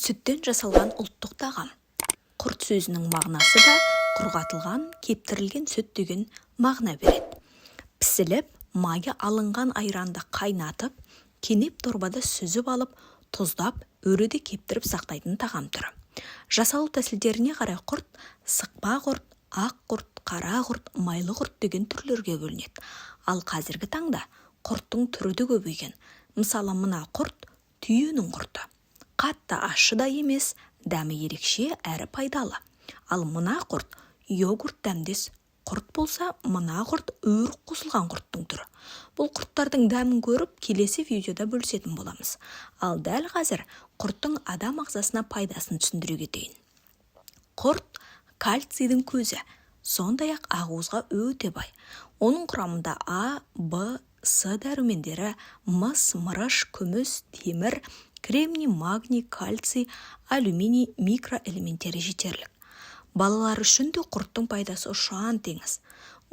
Сүттен жасалған ұлттық тағам. Құрт сөзінің мағынасы да құрғатылған, кептірілген сүт деген мағына береді. Пісіліп, майы алынған айранды қайнатып, кенеп дорбада сүзіп алып, тұздап, өреде кептіріп сақтайтын тағам түрі. Жасалу тәсілдеріне қарай құрт, сықпа құрт, ақ құрт, қара құрт, майлы құрт деген түрлерге бөлінеді. Ал қазіргі таңда құрттың түрі де көбейген. Мысалы, мына құрт түйенің құрты. Қатты ащы да емес, дәмі ерекше әрі пайдалы. Ал мына құрт йогурт дәмдес құрт болса, мына құрт өр қосылған құрттың түрі. Бұл құрттардың дәмін көріп, келесі видеода бөлісетін боламыз. Ал дәл қазір құрттың адам ағзасына пайдасын түсіндіре кетейін. Құрт кальцийдің көзі, сондай-ақ ақуызға өте бай. Оның құрамында А, Б, С дәрумендері, мыс, мырыш, күміс, темір, кремний, магний, кальций, алюминий микроэлементтері жетерлік. Балалар үшін де құрттың пайдасы ұшан теңіз.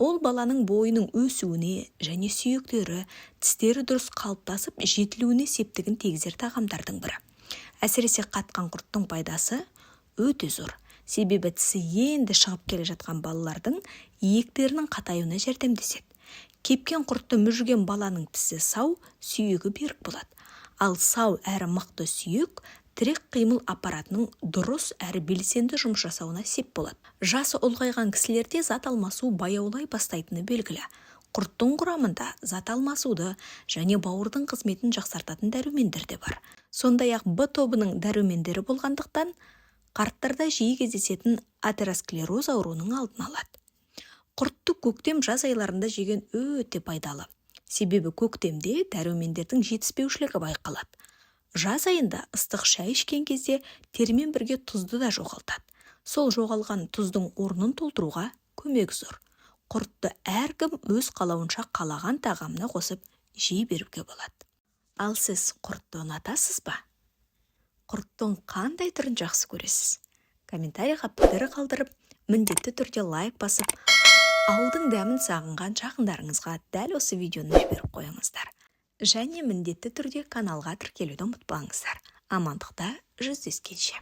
Ол баланың бойының өсуіне және сүйектері, тістері дұрыс қалыптасып, жетілуіне септігін тигізер тағамдардың бірі. Әсіресе қатқан құрттың пайдасы өте зор. Себебі тісі енді шығып келе жатқан балалардың иектерінің қатаюына жәрдемдеседі. Кепкен құртты мүжген баланың тісі сау, сүйегі берік болады. Ал сау әрі мықты сүйек тірек қимыл аппаратының дұрыс әрі белсенді жұмыс жасауына сеп болады. Жасы ұлғайған кісілерде зат алмасу баяулай бастайтыны белгілі. Құрттың құрамында зат алмасуды және бауырдың қызметін жақсартатын дәрумендер де бар. Сондай-ақ Б тобының дәрумендері болғандықтан қарттарда жиі кездесетін атеросклероз ауруының алдын алады. Құртты көктем жаз айларында жеген өте пайдалы. Себебі көктемде дәрумендердің жетіспеушілігі байқалады. Жаз айында ыстық шай ішкен кезде термен бірге тұзды да жоғалтады. Сол жоғалған тұздың орнын толтыруға көмек зор. Құртты әркім өз қалауынша қалаған тағамына қосып жей беруге болады. Ал сіз құртты ұнатасыз ба? Құрттың қандай түрін жақсы көресіз? Комментарийға пікір қалдырып, міндетті түрде лайк басып, ауылдың дәмін сағынған жақындарыңызға дәл осы видеоны жіберіп қойыңыздар. Және міндетті түрде каналға тіркелуді ұмытпаңыздар. Амандықта жүздескенше.